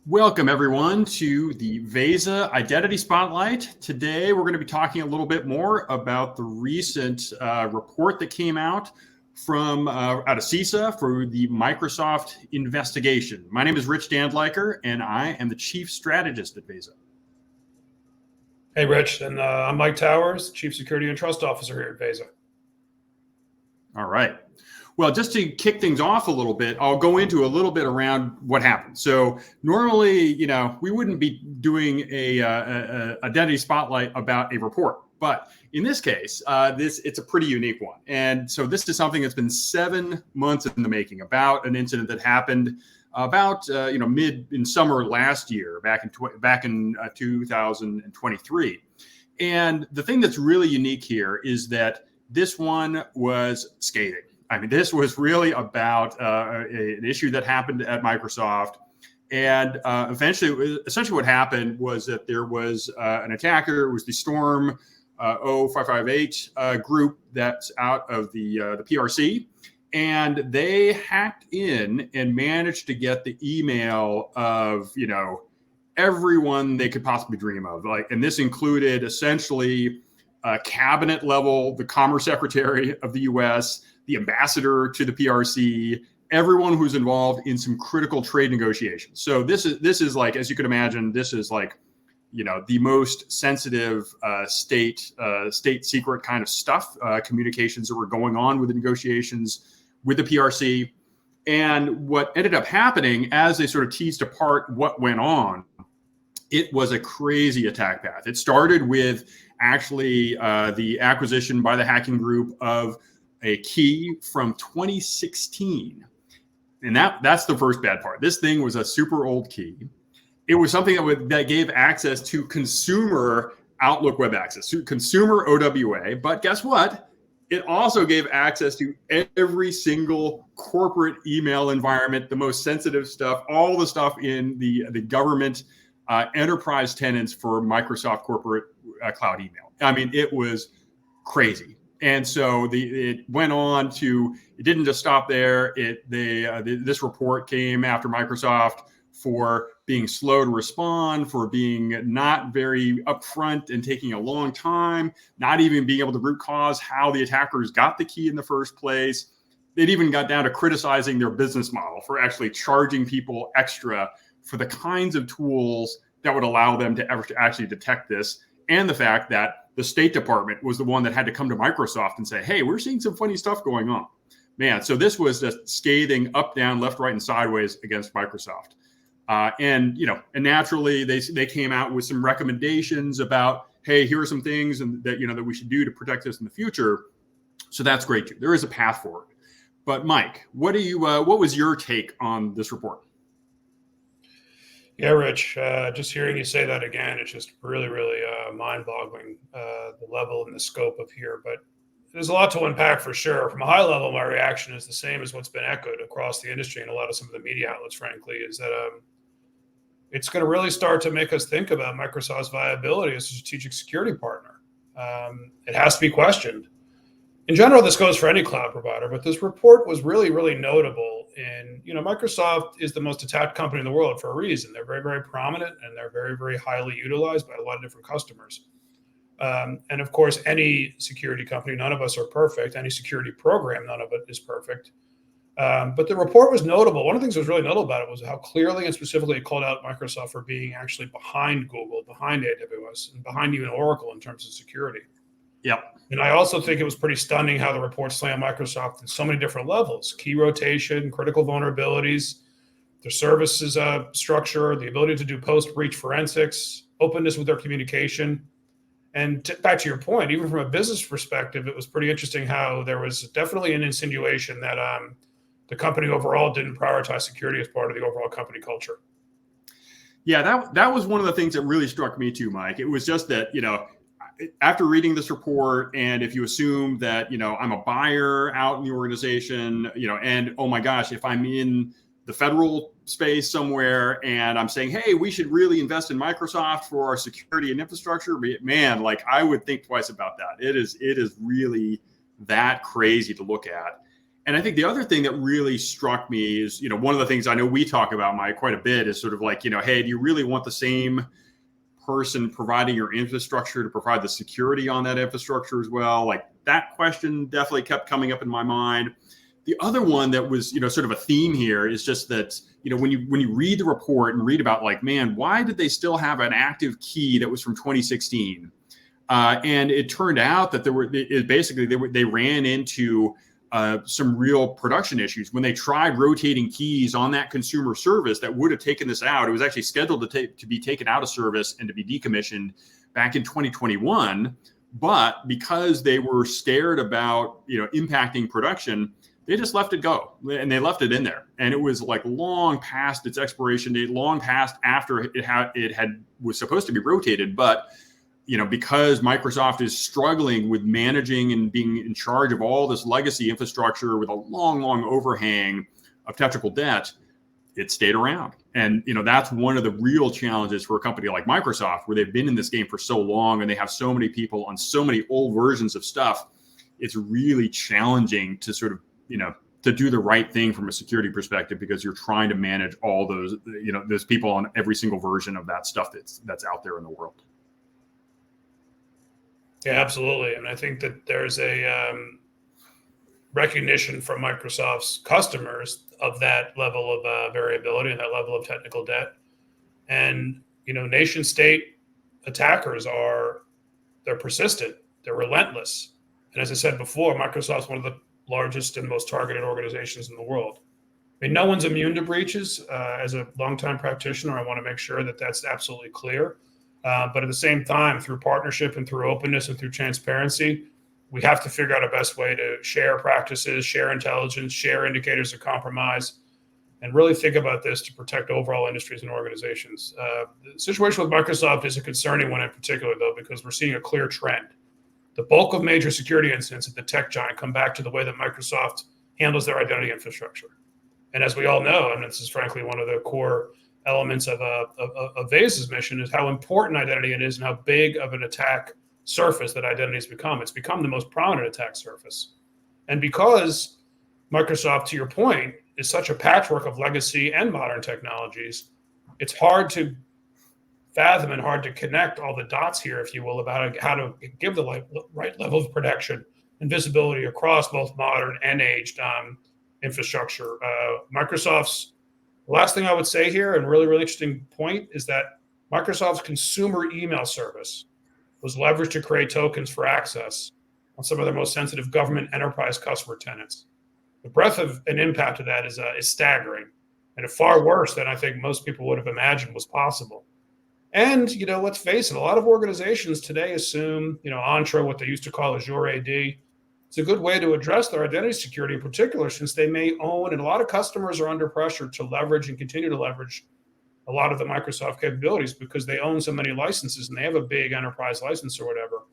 Welcome everyone to the Veza Identity Spotlight. Today we're going to be talking a little bit more about the recent report that came out from out of CISA for the Microsoft investigation. My name is Rich Dandliker and I am the Chief Strategist at Veza. Hey Rich, and I'm Mike Towers, Chief Security and Trust Officer here at Veza. All right. Well, just to kick things off a little bit, I'll go into a little bit around what happened. So normally, we wouldn't be doing a identity spotlight about a report, but in this case, it's a pretty unique one. And so this is something that's been 7 months in the making, about an incident that happened about in summer last year, back in 2023. And the thing that's really unique here is that this one was scathing. I mean, this was really about an issue that happened at Microsoft. And essentially what happened was that there was an attacker. It was the Storm 0558 group that's out of the PRC. And they hacked in and managed to get the email of, everyone they could possibly dream of. And this included essentially cabinet level, the Commerce Secretary of the U.S., the ambassador to the PRC, everyone who's involved in some critical trade negotiations. So this is like, as you can imagine, this is like, the most sensitive state secret kind of stuff, communications that were going on with the negotiations with the PRC. And what ended up happening as they sort of teased apart what went on, it was a crazy attack path. It started with actually the acquisition by the hacking group of a key from 2016. And that's the first bad part. This thing was a super old key. It was something that gave access to consumer Outlook web access, to consumer OWA. But guess what? It also gave access to every single corporate email environment, the most sensitive stuff, all the stuff in the government enterprise tenants for Microsoft corporate cloud email. I mean, it was crazy. And so it went on to, it didn't just stop there. This report came after Microsoft for being slow to respond, for being not very upfront and taking a long time, not even being able to root cause how the attackers got the key in the first place. It even got down to criticizing their business model for actually charging people extra for the kinds of tools that would allow them to actually detect this. And the fact that the State Department was the one that had to come to Microsoft and say, hey, we're seeing some funny stuff going on. Man, so this was just scathing up, down, left, right, and sideways against Microsoft. And naturally, they came out with some recommendations about, hey, here are some things that we should do to protect us in the future. So that's great too. There is a path forward. But Mike, what was your take on this report? Yeah, Rich, just hearing you say that again, it's just really, really mind-boggling, the level and the scope of here. But there's a lot to unpack for sure. From a high level, my reaction is the same as what's been echoed across the industry and a lot of some of the media outlets, frankly, is that it's going to really start to make us think about Microsoft's viability as a strategic security partner. It has to be questioned. In general, this goes for any cloud provider, but this report was really, really notable. And, Microsoft is the most attacked company in the world for a reason. They're very, very prominent and they're very, very highly utilized by a lot of different customers. And of course, any security company, none of us are perfect. Any security program, none of it is perfect. But the report was notable. One of the things that was really notable about it was how clearly and specifically it called out Microsoft for being actually behind Google, behind AWS, and behind even Oracle in terms of security. Yep. And I also think it was pretty stunning how the report slammed Microsoft in so many different levels: key rotation, critical vulnerabilities, their services structure, the ability to do post-breach forensics, openness with their communication. And back to your point, even from a business perspective, it was pretty interesting how there was definitely an insinuation that the company overall didn't prioritize security as part of the overall company culture. Yeah, that was one of the things that really struck me too, Mike. It was just that, after reading this report, and if you assume that, I'm a buyer out in the organization, and oh my gosh, if I'm in the federal space somewhere and I'm saying, hey, we should really invest in Microsoft for our security and infrastructure, man, I would think twice about that. It is really that crazy to look at. And I think the other thing that really struck me is, one of the things I know we talk about, Mike, quite a bit is sort of like, hey, do you really want the same person providing your infrastructure to provide the security on that infrastructure as well? Like, that question definitely kept coming up in my mind. The other one that was, sort of a theme here is just that, when you read the report and read about like, man, why did they still have an active key that was from 2016? And it turned out that they ran into some real production issues when they tried rotating keys on that consumer service that would have taken this out. It was actually scheduled to be taken out of service and to be decommissioned back in 2021. But because they were scared about, impacting production, they just let it go, and they left it in there. And it was like long past its expiration date, long past after it was supposed to be rotated. But because Microsoft is struggling with managing and being in charge of all this legacy infrastructure with a long, long overhang of technical debt, it stayed around. And, that's one of the real challenges for a company like Microsoft, where they've been in this game for so long and they have so many people on so many old versions of stuff. It's really challenging to sort of, to do the right thing from a security perspective, because you're trying to manage all those, those people on every single version of that stuff that's out there in the world. Yeah, absolutely. And I think that there's a recognition from Microsoft's customers of that level of variability and that level of technical debt. And, nation state attackers they're persistent, they're relentless. And as I said before, Microsoft's one of the largest and most targeted organizations in the world. I mean, no one's immune to breaches. As a longtime practitioner, I want to make sure that that's absolutely clear. But at the same time, through partnership and through openness and through transparency, we have to figure out a best way to share practices, share intelligence, share indicators of compromise, and really think about this to protect overall industries and organizations. The situation with Microsoft is a concerning one in particular, though, because we're seeing a clear trend. The bulk of major security incidents at the tech giant come back to the way that Microsoft handles their identity infrastructure. And as we all know, and this is frankly one of the core elements of Veza's mission, is how important identity is and how big of an attack surface that identity has become. It's become the most prominent attack surface. And because Microsoft, to your point, is such a patchwork of legacy and modern technologies, it's hard to fathom and hard to connect all the dots here, if you will, about how to give the right level of protection and visibility across both modern and aged infrastructure. Microsoft's last thing I would say here, and really, really interesting point, is that Microsoft's consumer email service was leveraged to create tokens for access on some of their most sensitive government enterprise customer tenants. The breadth of an impact of that is staggering, and far worse than I think most people would have imagined was possible. And, let's face it, a lot of organizations today assume, Entra, what they used to call Azure AD, it's a good way to address their identity security in particular, since they may own, and a lot of customers are under pressure to leverage and continue to leverage a lot of the Microsoft capabilities because they own so many licenses and they have a big enterprise license or whatever.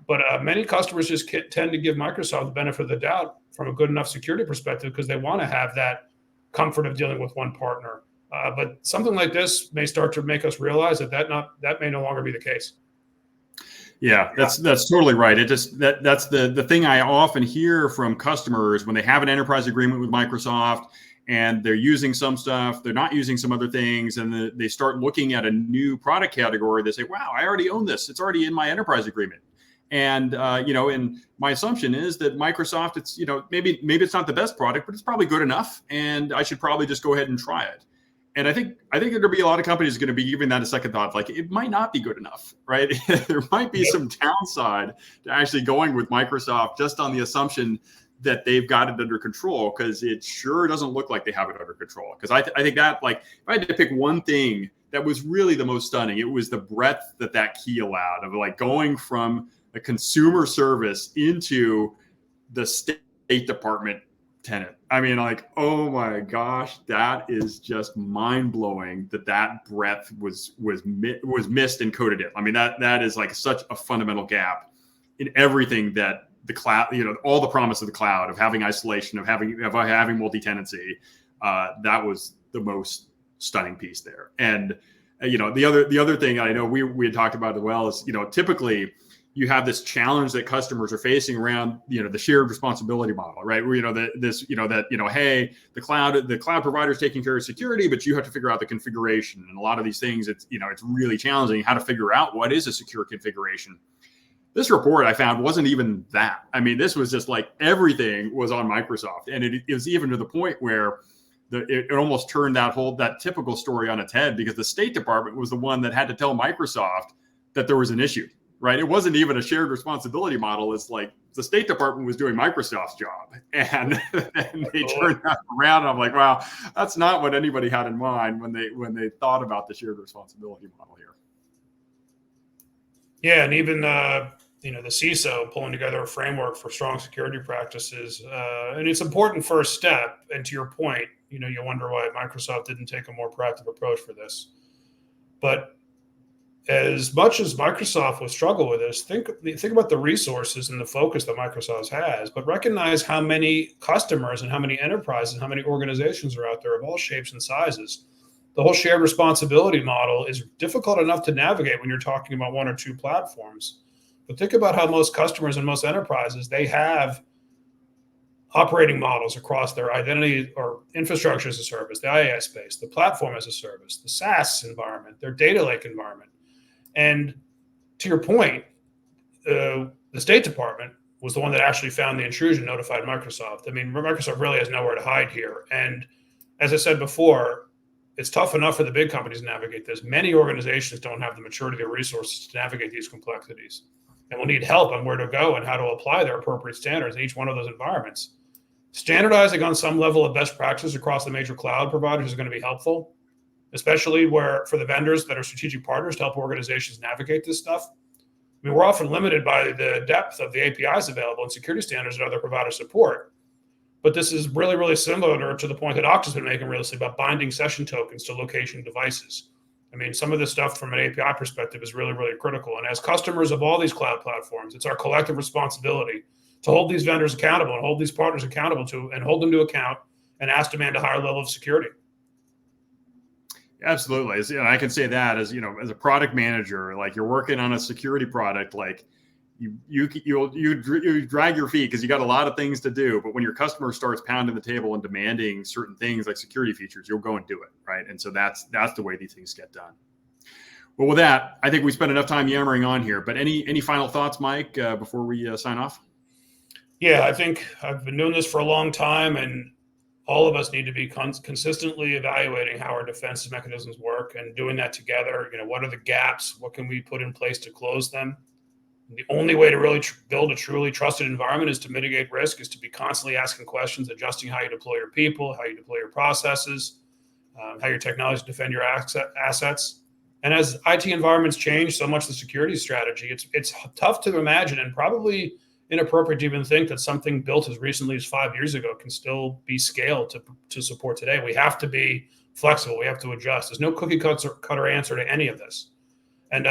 But many customers just tend to give Microsoft the benefit of the doubt from a good enough security perspective because they want to have that comfort of dealing with one partner. But something like this may start to make us realize that may no longer be the case. Yeah, that's totally right. That's the thing I often hear from customers when they have an enterprise agreement with Microsoft and they're using some stuff, they're not using some other things, and they start looking at a new product category. They say, "Wow, I already own this. It's already in my enterprise agreement." And and my assumption is that Microsoft, it's maybe it's not the best product, but it's probably good enough, and I should probably just go ahead and try it. And I think there'll be a lot of companies going to be giving that a second thought. Like, it might not be good enough, right? There might be some downside to actually going with Microsoft just on the assumption that they've got it under control, because it sure doesn't look like they have it under control. Because I think that, like, if I had to pick one thing that was really the most stunning, it was the breadth that key allowed of like going from a consumer service into the State Department tenant. I mean, like, oh my gosh, that is just mind blowing that breadth was missed and coded in. I mean, that is like such a fundamental gap in everything that the cloud, all the promise of the cloud, of having isolation, of having multi-tenancy. That was the most stunning piece there. And the other thing I know we had talked about as well is, typically you have this challenge that customers are facing around, the shared responsibility model, right? Where, hey, the cloud provider is taking care of security, but you have to figure out the configuration. And a lot of these things, it's really challenging how to figure out what is a secure configuration. This report I found wasn't even that. I mean, this was just like everything was on Microsoft. And it was even to the point where it almost turned that typical story on its head, because the State Department was the one that had to tell Microsoft that there was an issue, right? It wasn't even a shared responsibility model. It's like the State Department was doing Microsoft's job, and they turned that around. And I'm like, wow, that's not what anybody had in mind when they thought about the shared responsibility model here. Yeah, and even the CISA pulling together a framework for strong security practices, and it's an important first step. And to your point, you wonder why Microsoft didn't take a more proactive approach for this. But as much as Microsoft will struggle with this, think about the resources and the focus that Microsoft has, but recognize how many customers and how many enterprises and how many organizations are out there of all shapes and sizes. The whole shared responsibility model is difficult enough to navigate when you're talking about one or two platforms. But think about how most customers and most enterprises, they have operating models across their identity or infrastructure as a service, the IaaS space, the platform as a service, the SaaS environment, their data lake environment. And to your point, the State Department was the one that actually found the intrusion, notified Microsoft. I mean, Microsoft really has nowhere to hide here. And as I said before, it's tough enough for the big companies to navigate this. Many organizations don't have the maturity or resources to navigate these complexities, and will need help on where to go and how to apply their appropriate standards in each one of those environments. Standardizing on some level of best practices across the major cloud providers is going to be helpful, especially for the vendors that are strategic partners to help organizations navigate this stuff. I mean, we're often limited by the depth of the APIs available and security standards that other providers support. But this is really, really similar to the point that Okta's been making recently about binding session tokens to location devices. I mean, some of this stuff from an API perspective is really, really critical. And as customers of all these cloud platforms, it's our collective responsibility to hold these vendors accountable and hold these partners accountable and hold them to account and ask demand a higher level of security. Absolutely. I can say that as a product manager, like you're working on a security product, like you drag your feet because you got a lot of things to do. But when your customer starts pounding the table and demanding certain things like security features, you'll go and do it, right? And so that's the way these things get done. Well, with that, I think we spent enough time yammering on here. But any final thoughts, Mike, before we sign off? Yeah, I think I've been doing this for a long time, and all of us need to be consistently evaluating how our defense mechanisms work and doing that together. What are the gaps? What can we put in place to close them? The only way to really build a truly trusted environment is to mitigate risk, is to be constantly asking questions, adjusting how you deploy your people, how you deploy your processes, how your technology defend your assets. And as IT environments change so much, the security strategy, it's tough to imagine and probably inappropriate to even think that something built as recently as 5 years ago can still be scaled to support today. We have to be flexible. We have to adjust. There's no cookie cutter answer to any of this. And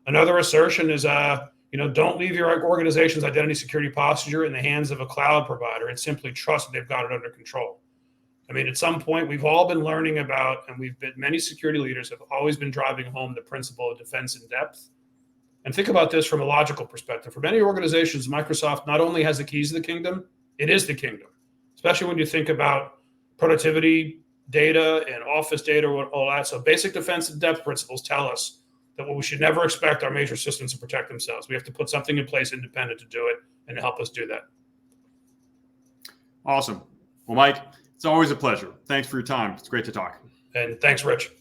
another assertion is, don't leave your organization's identity security posture in the hands of a cloud provider. It's simply trust that they've got it under control. I mean, at some point, we've all been learning about, and many security leaders have always been driving home the principle of defense in depth. And think about this from a logical perspective. For many organizations, Microsoft not only has the keys to the kingdom, it is the kingdom, especially when you think about productivity data and office data, all that. So basic defense in depth principles tell us that we should never expect our major systems to protect themselves. We have to put something in place independent to do it and to help us do that. Awesome. Well, Mike, it's always a pleasure. Thanks for your time. It's great to talk. And thanks, Rich.